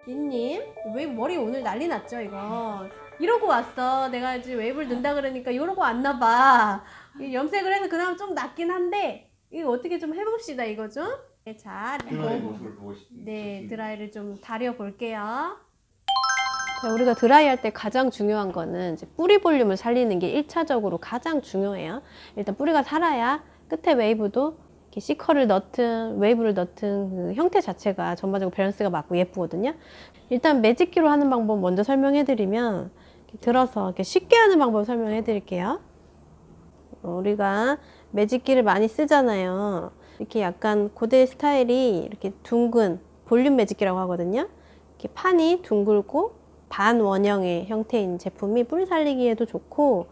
님 웨이브 머리 오늘 난리 났죠 이거. 이러고 왔어. 내가 이제 웨이브를 넣는다 그러니까 이러고 왔나 봐. 염색을 해서 그나마 좀 낫긴 한데 이거 어떻게 좀 해봅시다 이거죠. 네, 자, 드라이 모습을 보고 네, 드라이를 좀 다려 볼게요. 자, 우리가 드라이 할 때 가장 중요한 거는 이제 뿌리 볼륨을 살리는 게 1차적으로 가장 중요해요. 일단 뿌리가 살아야 끝에 웨이브도 이렇게 C컬을 넣든 웨이브를 넣든 그 형태 자체가 전반적으로 밸런스가 맞고 예쁘거든요. 일단 매직기로 하는 방법 먼저 설명해 드리면 이렇게 들어서 이렇게 쉽게 하는 방법 설명해 드릴게요. 우리가 매직기를 많이 쓰잖아요. 이렇게 약간 고대 스타일이 이렇게 둥근 볼륨 매직기라고 하거든요. 이렇게 판이 둥글고 반원형의 형태인 제품이 뿌리 살리기에도 좋고,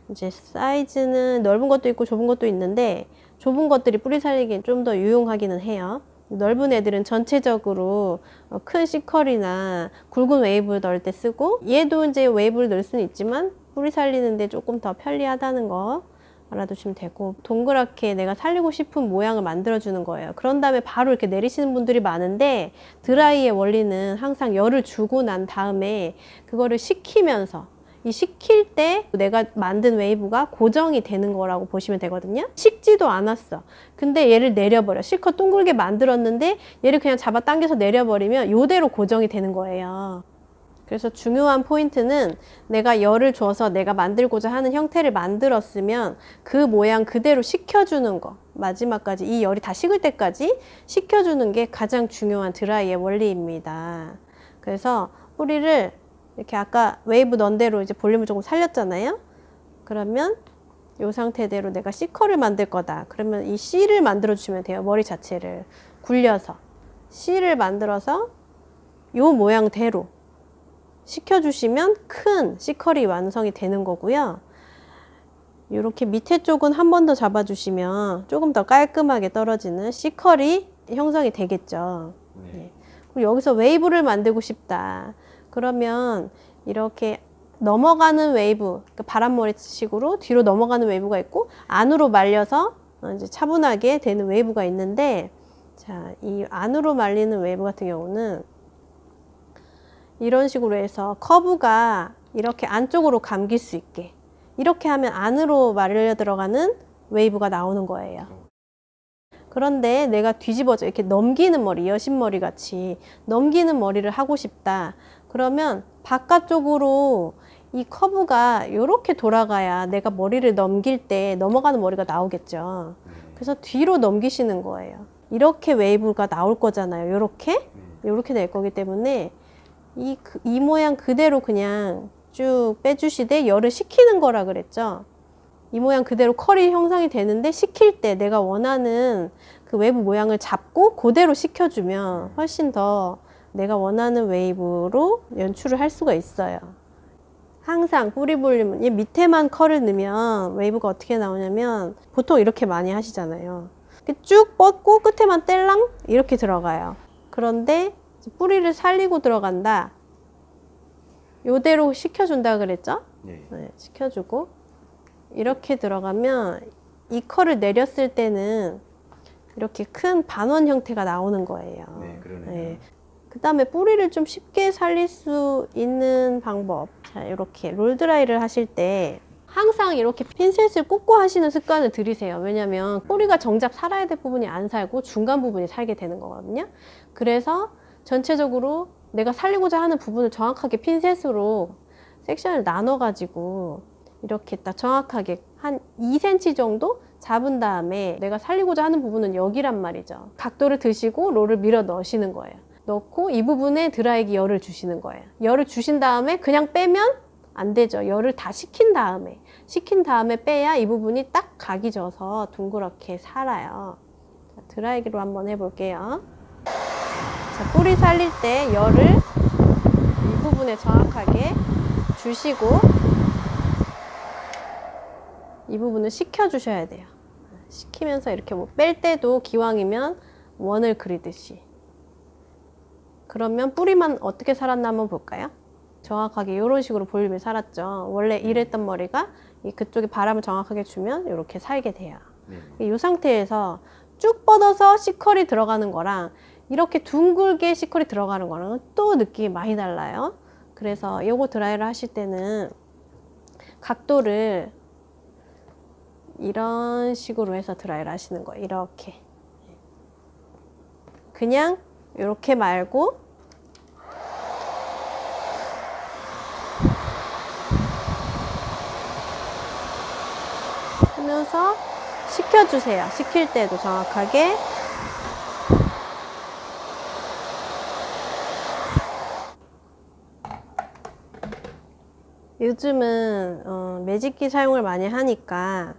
이제 사이즈는 넓은 것도 있고 좁은 것도 있는데 좁은 것들이 뿌리 살리기엔 좀 더 유용하기는 해요. 넓은 애들은 전체적으로 큰 C컬이나 굵은 웨이브 넣을 때 쓰고, 얘도 이제 웨이브를 넣을 수는 있지만 뿌리 살리는데 조금 더 편리하다는 거 알아두시면 되고, 동그랗게 내가 살리고 싶은 모양을 만들어 주는 거예요. 그런 다음에 바로 이렇게 내리시는 분들이 많은데, 드라이의 원리는 항상 열을 주고 난 다음에 그거를 식히면서, 이 식힐 때 내가 만든 웨이브가 고정이 되는 거라고 보시면 되거든요. 식지도 않았어. 근데 얘를 내려버려. 실컷 둥글게 만들었는데 얘를 그냥 잡아당겨서 내려버리면 이대로 고정이 되는 거예요. 그래서 중요한 포인트는 내가 열을 줘서 내가 만들고자 하는 형태를 만들었으면 그 모양 그대로 식혀주는 거. 마지막까지 이 열이 다 식을 때까지 식혀주는 게 가장 중요한 드라이의 원리입니다. 그래서 뿌리를 이렇게 아까 웨이브 넣은 대로 이제 볼륨을 조금 살렸잖아요. 그러면 이 상태대로 내가 C컬을 만들 거다. 그러면 이 C를 만들어 주시면 돼요. 머리 자체를 굴려서 C를 만들어서 이 모양대로 식혀주시면 큰 C컬이 완성이 되는 거고요. 이렇게 밑에 쪽은 한 번 더 잡아주시면 조금 더 깔끔하게 떨어지는 C컬이 형성이 되겠죠. 네. 그리고 여기서 웨이브를 만들고 싶다. 그러면 이렇게 넘어가는 웨이브, 그러니까 바람머리식으로 뒤로 넘어가는 웨이브가 있고 안으로 말려서 이제 차분하게 되는 웨이브가 있는데, 자, 이 안으로 말리는 웨이브 같은 경우는 이런 식으로 해서 커브가 이렇게 안쪽으로 감길 수 있게 이렇게 하면 안으로 말려 들어가는 웨이브가 나오는 거예요. 그런데 내가 뒤집어져 이렇게 넘기는 머리, 여신머리 같이 넘기는 머리를 하고 싶다. 그러면 바깥쪽으로 이 커브가 이렇게 돌아가야 내가 머리를 넘길 때 넘어가는 머리가 나오겠죠. 그래서 뒤로 넘기시는 거예요. 이렇게 웨이브가 나올 거잖아요. 이렇게 될 거기 때문에 이 모양 그대로 그냥 쭉 빼주시되 열을 식히는 거라 그랬죠. 이 모양 그대로 컬이 형성이 되는데 식힐 때 내가 원하는 그 웨이브 모양을 잡고 그대로 식혀주면 훨씬 더 내가 원하는 웨이브로 연출을 할 수가 있어요. 항상 뿌리 볼륨은 이 밑에만 컬을 넣으면 웨이브가 어떻게 나오냐면 보통 이렇게 많이 하시잖아요. 쭉 뻗고 끝에만 뗄랑 이렇게 들어가요. 그런데 뿌리를 살리고 들어간다. 요대로 식혀준다 그랬죠? 네, 식혀주고 이렇게 들어가면 이 컬을 내렸을 때는 이렇게 큰 반원 형태가 나오는 거예요. 네, 그러네요. 네. 그 다음에 뿌리를 좀 쉽게 살릴 수 있는 방법. 자, 이렇게 롤드라이를 하실 때 항상 이렇게 핀셋을 꽂고 하시는 습관을 들이세요. 왜냐면 뿌리가 정작 살아야 될 부분이 안 살고 중간 부분이 살게 되는 거거든요. 그래서 전체적으로 내가 살리고자 하는 부분을 정확하게 핀셋으로 섹션을 나눠 가지고 이렇게 딱 정확하게 한 2cm 정도 잡은 다음에 내가 살리고자 하는 부분은 여기란 말이죠. 각도를 드시고 롤을 밀어 넣으시는 거예요. 넣고 이 부분에 드라이기 열을 주시는 거예요. 열을 주신 다음에 그냥 빼면 안 되죠. 열을 다 식힌 다음에 빼야 이 부분이 딱 각이 져서 둥그렇게 살아요. 자, 드라이기로 한번 해볼게요. 자, 뿌리 살릴 때 열을 이 부분에 정확하게 주시고 이 부분을 식혀 주셔야 돼요. 식히면서 이렇게 뭐 뺄 때도 기왕이면 원을 그리듯이. 그러면 뿌리만 어떻게 살았나 한번 볼까요? 정확하게 이런 식으로 볼륨이 살았죠. 원래 이랬던 머리가 그쪽에 바람을 정확하게 주면 이렇게 살게 돼요. 이 상태에서 쭉 뻗어서 C컬이 들어가는 거랑 이렇게 둥글게 시컬이 들어가는 거랑은 또 느낌이 많이 달라요. 그래서 요거 드라이를 하실 때는 각도를 이런 식으로 해서 드라이를 하시는 거예요. 이렇게. 그냥 이렇게 말고 하면서 식혀주세요. 식힐 때도 정확하게. 요즘은 매직기 사용을 많이 하니까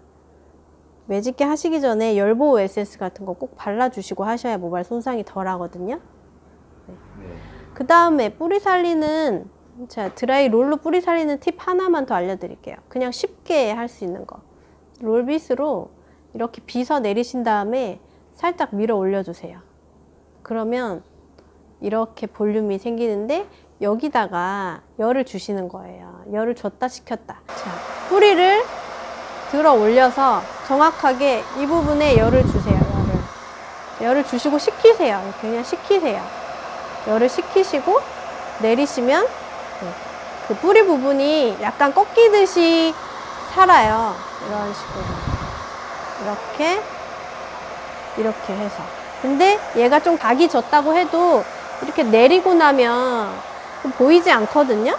매직기 하시기 전에 열보호 에센스 같은 거 꼭 발라주시고 하셔야 모발 손상이 덜 하거든요. 네. 그 다음에 뿌리 살리는, 자, 드라이 롤로 뿌리 살리는 팁 하나만 더 알려드릴게요. 그냥 쉽게 할 수 있는 거. 롤빗으로 이렇게 빗어 내리신 다음에 살짝 밀어 올려주세요. 그러면 이렇게 볼륨이 생기는데 여기다가 열을 주시는 거예요. 열을 줬다 식혔다. 자, 뿌리를 들어 올려서 정확하게 이 부분에 열을 주세요. 열을 주시고 식히세요. 이렇게 그냥 식히세요. 열을 식히시고 내리시면 그 뿌리 부분이 약간 꺾이듯이 살아요. 이런 식으로 이렇게 해서. 근데 얘가 좀 각이 졌다고 해도 이렇게 내리고 나면 보이지 않거든요.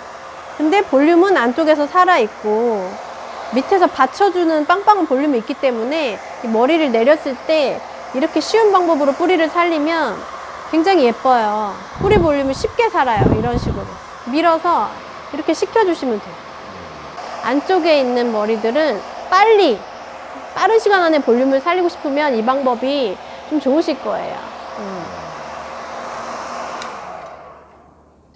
근데 볼륨은 안쪽에서 살아있고 밑에서 받쳐주는 빵빵한 볼륨이 있기 때문에 이 머리를 내렸을 때 이렇게 쉬운 방법으로 뿌리를 살리면 굉장히 예뻐요. 뿌리 볼륨이 쉽게 살아요. 이런 식으로 밀어서 이렇게 식혀주시면 돼요. 안쪽에 있는 머리들은 빠른 시간 안에 볼륨을 살리고 싶으면 이 방법이 좀 좋으실 거예요.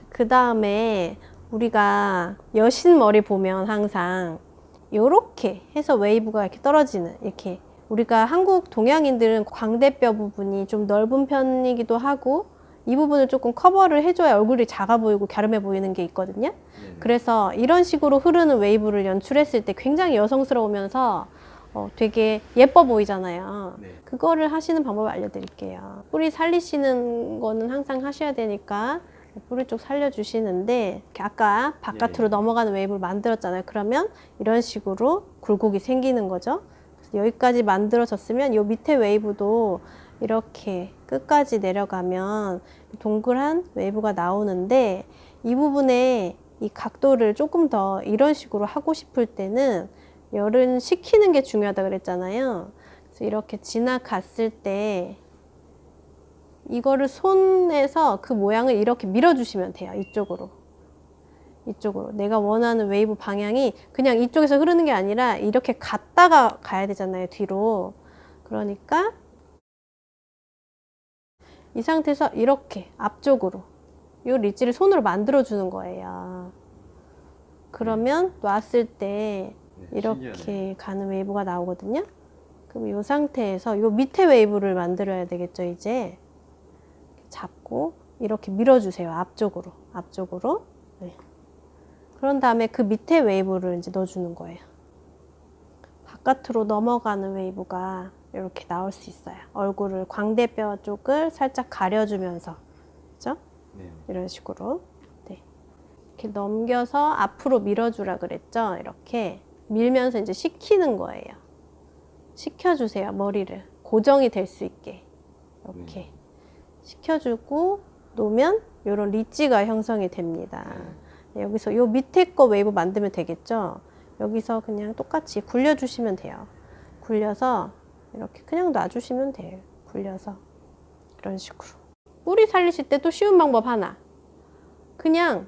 그 다음에 우리가 여신 머리 보면 항상 요렇게 해서 웨이브가 이렇게 떨어지는, 이렇게 우리가 한국 동양인들은 광대뼈 부분이 좀 넓은 편이기도 하고 이 부분을 조금 커버를 해줘야 얼굴이 작아 보이고 갸름해 보이는 게 있거든요. 그래서 이런 식으로 흐르는 웨이브를 연출했을 때 굉장히 여성스러우면서 되게 예뻐 보이잖아요. 그거를 하시는 방법을 알려드릴게요. 뿌리 살리시는 거는 항상 하셔야 되니까 뿌리 쪽 살려주시는데 아까 바깥으로 넘어가는 웨이브를 만들었잖아요. 그러면 이런 식으로 굴곡이 생기는 거죠. 그래서 여기까지 만들어졌으면 이 밑에 웨이브도 이렇게 끝까지 내려가면 동그란 웨이브가 나오는데 이 부분에 이 각도를 조금 더 이런 식으로 하고 싶을 때는 열은 식히는 게 중요하다 그랬잖아요. 그래서 이렇게 지나갔을 때 이거를 손에서 그 모양을 이렇게 밀어주시면 돼요. 이쪽으로 내가 원하는 웨이브 방향이 그냥 이쪽에서 흐르는 게 아니라 이렇게 갔다가 가야 되잖아요. 뒤로. 그러니까 이 상태에서 이렇게 앞쪽으로 이 릿지를 손으로 만들어 주는 거예요. 그러면 놨을 때 이렇게 신기하네. 가는 웨이브가 나오거든요. 그럼 이 상태에서 이 밑에 웨이브를 만들어야 되겠죠. 이제 잡고 이렇게 밀어주세요. 앞쪽으로. 네. 그런 다음에 그 밑에 웨이브를 이제 넣어주는 거예요. 바깥으로 넘어가는 웨이브가 이렇게 나올 수 있어요. 얼굴을, 광대뼈 쪽을 살짝 가려주면서, 그죠? 네. 이런 식으로. 네. 이렇게 넘겨서 앞으로 밀어주라 그랬죠? 이렇게 밀면서 이제 식히는 거예요. 식혀주세요. 머리를 고정이 될 수 있게 이렇게 식혀주고 놓으면 이런 릿지가 형성이 됩니다. 여기서 요 밑에 거 웨이브 만들면 되겠죠? 여기서 그냥 똑같이 굴려주시면 돼요. 굴려서 이렇게 그냥 놔주시면 돼요. 굴려서 이런 식으로. 뿌리 살리실 때 또 쉬운 방법 하나. 그냥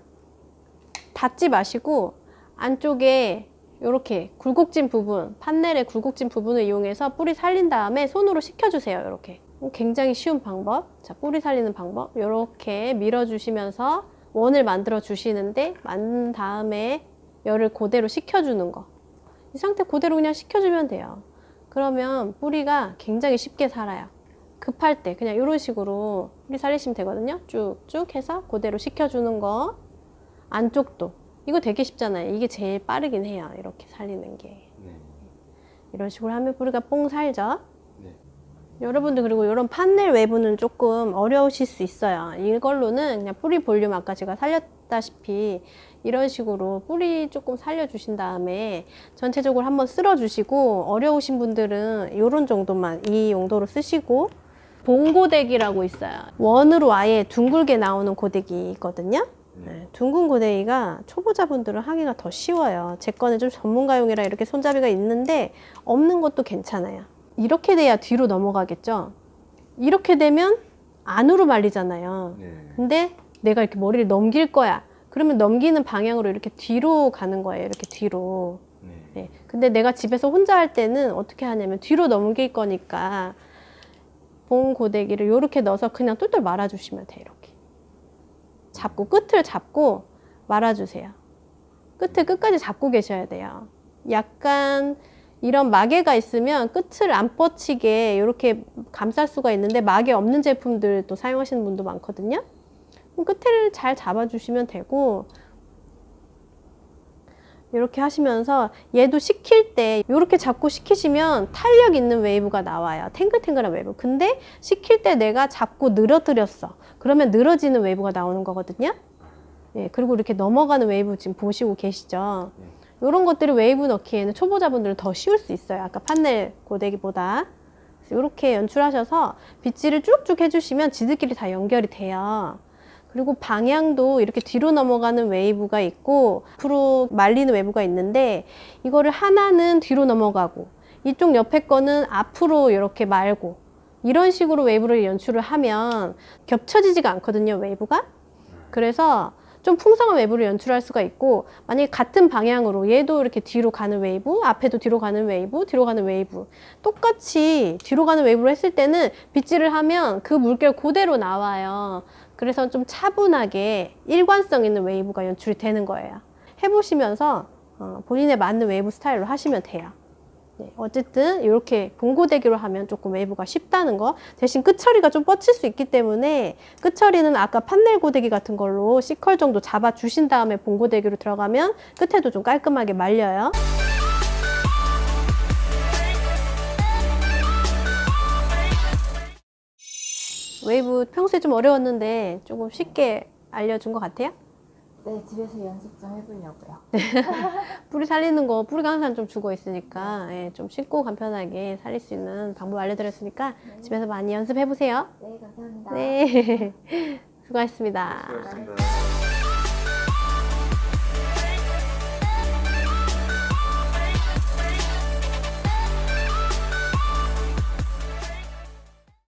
닫지 마시고 안쪽에 이렇게 굴곡진 부분, 판넬의 굴곡진 부분을 이용해서 뿌리 살린 다음에 손으로 식혀주세요. 이렇게. 굉장히 쉬운 방법. 자, 뿌리 살리는 방법. 이렇게 밀어주시면서 원을 만들어 주시는데 만든 다음에 열을 그대로 식혀주는 거. 이 상태 그대로 그냥 식혀주면 돼요. 그러면 뿌리가 굉장히 쉽게 살아요. 급할 때 그냥 이런 식으로 뿌리 살리시면 되거든요. 쭉쭉 해서 그대로 식혀주는 거. 안쪽도. 이거 되게 쉽잖아요. 이게 제일 빠르긴 해요. 이렇게 살리는 게. 이런 식으로 하면 뿌리가 뽕 살죠. 여러분들 그리고 이런 판넬 외부는 조금 어려우실 수 있어요. 이걸로는 그냥 뿌리 볼륨 아까 제가 살렸다시피 이런 식으로 뿌리 조금 살려주신 다음에 전체적으로 한번 쓸어주시고, 어려우신 분들은 이런 정도만 이 용도로 쓰시고, 봉고데기라고 있어요. 원으로 아예 둥글게 나오는 고데기 있거든요. 네, 둥근 고데기가 초보자분들은 하기가 더 쉬워요. 제 거는 좀 전문가용이라 이렇게 손잡이가 있는데 없는 것도 괜찮아요. 이렇게 돼야 뒤로 넘어가겠죠. 이렇게 되면 안으로 말리잖아요. 근데 내가 이렇게 머리를 넘길 거야. 그러면 넘기는 방향으로 이렇게 뒤로 가는 거예요. 이렇게 뒤로. 네. 근데 내가 집에서 혼자 할 때는 어떻게 하냐면 뒤로 넘길 거니까 봉 고데기를 이렇게 넣어서 그냥 똘똘 말아주시면 돼요. 이렇게 잡고 끝을 잡고 말아주세요. 끝을 끝까지 잡고 계셔야 돼요. 약간 이런 마개가 있으면 끝을 안 뻗치게 이렇게 감쌀 수가 있는데, 마개 없는 제품들도 사용하시는 분도 많거든요. 그럼 끝을 잘 잡아주시면 되고, 이렇게 하시면서 얘도 식힐 때 이렇게 잡고 식히시면 탄력 있는 웨이브가 나와요. 탱글탱글한 웨이브. 근데 식힐 때 내가 잡고 늘어뜨렸어. 그러면 늘어지는 웨이브가 나오는 거거든요. 예, 그리고 이렇게 넘어가는 웨이브 지금 보시고 계시죠. 이런 것들을 웨이브 넣기에는 초보자분들은 더 쉬울 수 있어요. 아까 판넬 고데기보다. 이렇게 연출하셔서 빗질을 쭉쭉 해주시면 지들끼리 다 연결이 돼요. 그리고 방향도 이렇게 뒤로 넘어가는 웨이브가 있고 앞으로 말리는 웨이브가 있는데, 이거를 하나는 뒤로 넘어가고 이쪽 옆에 거는 앞으로 이렇게 말고, 이런 식으로 웨이브를 연출을 하면 겹쳐지지가 않거든요, 웨이브가. 그래서 좀 풍성한 웨이브를 연출할 수가 있고, 만약에 같은 방향으로 얘도 이렇게 뒤로 가는 웨이브, 앞에도 뒤로 가는 웨이브, 뒤로 가는 웨이브, 똑같이 뒤로 가는 웨이브로 했을 때는 빗질을 하면 그 물결 그대로 나와요. 그래서 좀 차분하게 일관성 있는 웨이브가 연출이 되는 거예요. 해보시면서 본인에 맞는 웨이브 스타일로 하시면 돼요. 네, 어쨌든 이렇게 봉고데기로 하면 조금 웨이브가 쉽다는 거. 대신 끝처리가 좀 뻗칠 수 있기 때문에 끝처리는 아까 판넬 고데기 같은 걸로 C컬 정도 잡아주신 다음에 봉고데기로 들어가면 끝에도 좀 깔끔하게 말려요. 웨이브 평소에 좀 어려웠는데 조금 쉽게 알려준 것 같아요? 네, 집에서 연습 좀 해보려고요. 뿌리 살리는 거, 뿌리가 항상 좀 죽어 있으니까 예, 좀 쉽고 간편하게 살릴 수 있는 방법 알려드렸으니까 집에서 많이 연습해 보세요. 네, 감사합니다. 네, 수고하셨습니다. 수고하셨습니다.